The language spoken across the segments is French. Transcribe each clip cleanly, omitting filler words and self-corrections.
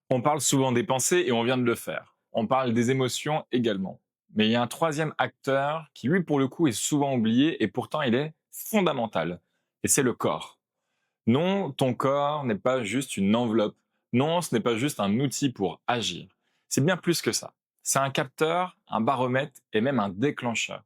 On parle souvent des pensées et on vient de le faire. On parle des émotions également. Mais il y a un troisième acteur qui, lui, pour le coup, est souvent oublié et pourtant il est fondamental. Et c'est le corps. Non, ton corps n'est pas juste une enveloppe. Non, ce n'est pas juste un outil pour agir. C'est bien plus que ça. C'est un capteur, un baromètre et même un déclencheur.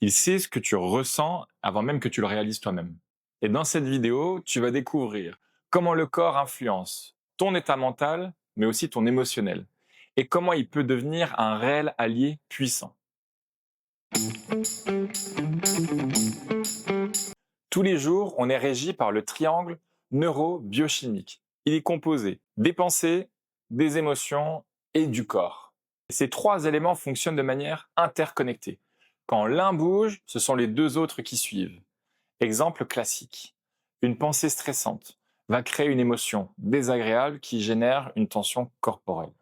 Il sait ce que tu ressens avant même que tu le réalises toi-même. Et dans cette vidéo, tu vas découvrir comment le corps influence ton état mental, mais aussi ton émotionnel, et comment il peut devenir un réel allié puissant. Tous les jours, on est régi par le triangle neuro-biochimique. Il est composé des pensées, des émotions et du corps. Ces trois éléments fonctionnent de manière interconnectée. Quand l'un bouge, ce sont les deux autres qui suivent. Exemple classique. Une pensée stressante va créer une émotion désagréable qui génère une tension corporelle.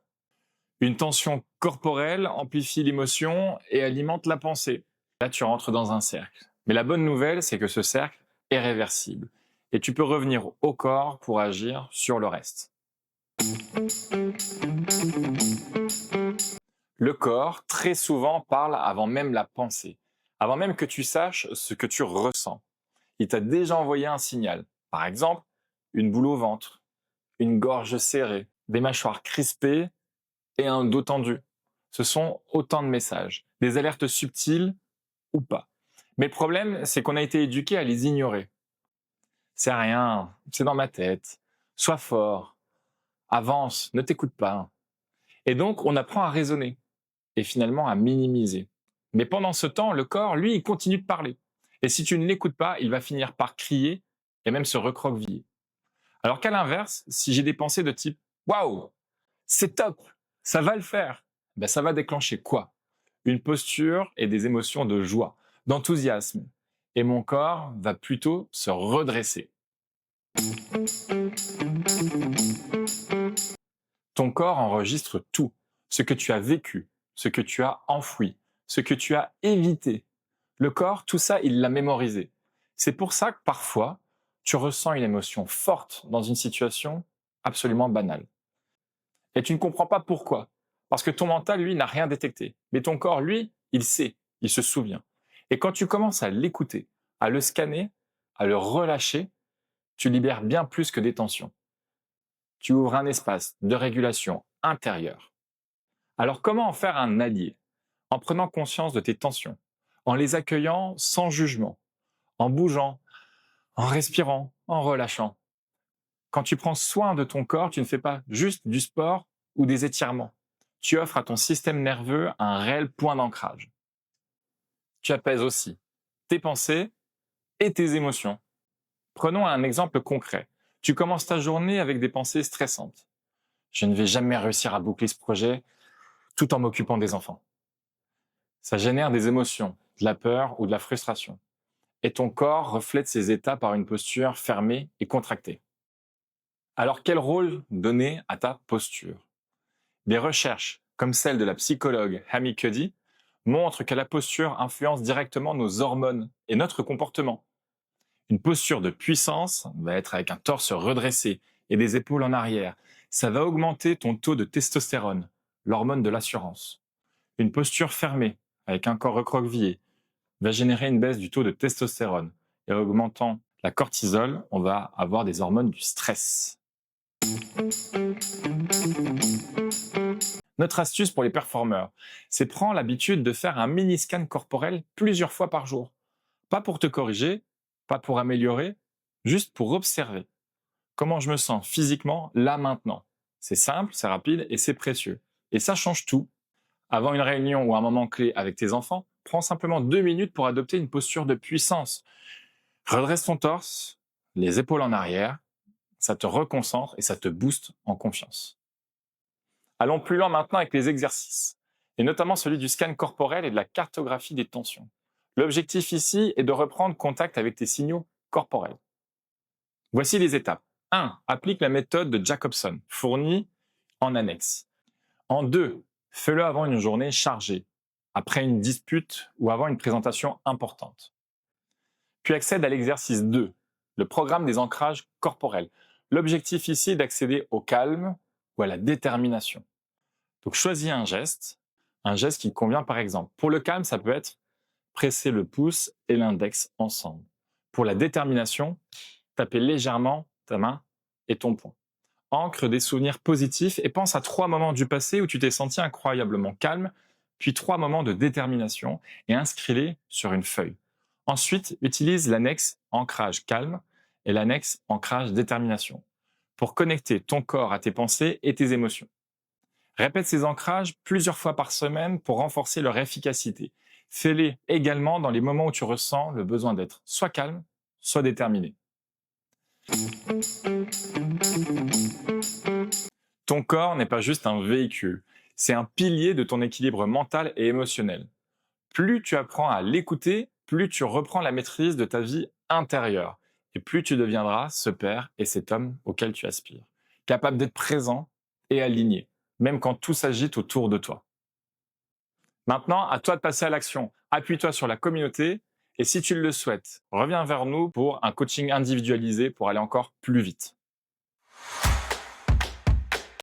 Une tension corporelle amplifie l'émotion et alimente la pensée. Là, tu rentres dans un cercle. Mais la bonne nouvelle, c'est que ce cercle est réversible. Et tu peux revenir au corps pour agir sur le reste. Le corps, très souvent, parle avant même la pensée, avant même que tu saches ce que tu ressens. Il t'a déjà envoyé un signal. Par exemple, une boule au ventre, une gorge serrée, des mâchoires crispées et un dos tendu. Ce sont autant de messages, des alertes subtiles ou pas. Mais le problème, c'est qu'on a été éduqué à les ignorer. C'est rien, c'est dans ma tête. Sois fort, avance, ne t'écoute pas. Et donc, on apprend à raisonner et finalement à minimiser. Mais pendant ce temps, le corps, lui, il continue de parler. Et si tu ne l'écoutes pas, il va finir par crier et même se recroqueviller. Alors qu'à l'inverse, si j'ai des pensées de type « Waouh, c'est top, ça va le faire », ben ça va déclencher quoi? Une posture et des émotions de joie, d'enthousiasme. Et mon corps va plutôt se redresser. Ton corps enregistre tout, ce que tu as vécu, ce que tu as enfoui, ce que tu as évité. Le corps, tout ça, il l'a mémorisé. C'est pour ça que parfois, tu ressens une émotion forte dans une situation absolument banale. Et tu ne comprends pas pourquoi. Parce que ton mental, lui, n'a rien détecté. Mais ton corps, lui, il sait, il se souvient. Et quand tu commences à l'écouter, à le scanner, à le relâcher, tu libères bien plus que des tensions. Tu ouvres un espace de régulation intérieure. Alors comment en faire un allié? En prenant conscience de tes tensions, en les accueillant sans jugement, en bougeant, en respirant, en relâchant. Quand tu prends soin de ton corps, tu ne fais pas juste du sport ou des étirements. Tu offres à ton système nerveux un réel point d'ancrage. Tu apaises aussi tes pensées et tes émotions. Prenons un exemple concret. Tu commences ta journée avec des pensées stressantes. Je ne vais jamais réussir à boucler ce projet tout en m'occupant des enfants. Ça génère des émotions, de la peur ou de la frustration. Et ton corps reflète ces états par une posture fermée et contractée. Alors quel rôle donner à ta posture? Des recherches, comme celle de la psychologue Amy Cuddy, montrent que la posture influence directement nos hormones et notre comportement. Une posture de puissance va être avec un torse redressé et des épaules en arrière. Ça va augmenter ton taux de testostérone, l'hormone de l'assurance. Une posture fermée, avec un corps recroquevillé, va générer une baisse du taux de testostérone. Et en augmentant la cortisol, on va avoir des hormones du stress. Notre astuce pour les performeurs, c'est prendre l'habitude de faire un mini scan corporel plusieurs fois par jour. Pas pour te corriger, pas pour améliorer, juste pour observer. Comment je me sens physiquement là maintenant. C'est simple, c'est rapide et c'est précieux. Et ça change tout. Avant une réunion ou un moment clé avec tes enfants, prends simplement 2 minutes pour adopter une posture de puissance. Redresse ton torse, les épaules en arrière, ça te reconcentre et ça te booste en confiance. Allons plus loin maintenant avec les exercices, et notamment celui du scan corporel et de la cartographie des tensions. L'objectif ici est de reprendre contact avec tes signaux corporels. Voici les étapes. 1. Applique la méthode de Jacobson, fournie en annexe. En 2. Fais-le avant une journée chargée, après une dispute ou avant une présentation importante. Puis accède à l'exercice 2. le programme des ancrages corporels. L'objectif ici est d'accéder au calme ou à la détermination. Donc choisis un geste qui convient par exemple. Pour le calme, ça peut être presser le pouce et l'index ensemble. Pour la détermination, taper légèrement ta main et ton poing. Ancre des souvenirs positifs et pense à 3 moments du passé où tu t'es senti incroyablement calme, puis 3 moments de détermination et inscris-les sur une feuille. Ensuite, utilise l'annexe ancrage calme et l'annexe ancrage détermination pour connecter ton corps à tes pensées et tes émotions. Répète ces ancrages plusieurs fois par semaine pour renforcer leur efficacité. Fais-les également dans les moments où tu ressens le besoin d'être soit calme, soit déterminé. Ton corps n'est pas juste un véhicule, c'est un pilier de ton équilibre mental et émotionnel. Plus tu apprends à l'écouter, plus tu reprends la maîtrise de ta vie intérieure et plus tu deviendras ce père et cet homme auquel tu aspires, capable d'être présent et aligné, même quand tout s'agite autour de toi. Maintenant, à toi de passer à l'action. Appuie-toi sur la communauté et si tu le souhaites, reviens vers nous pour un coaching individualisé pour aller encore plus vite.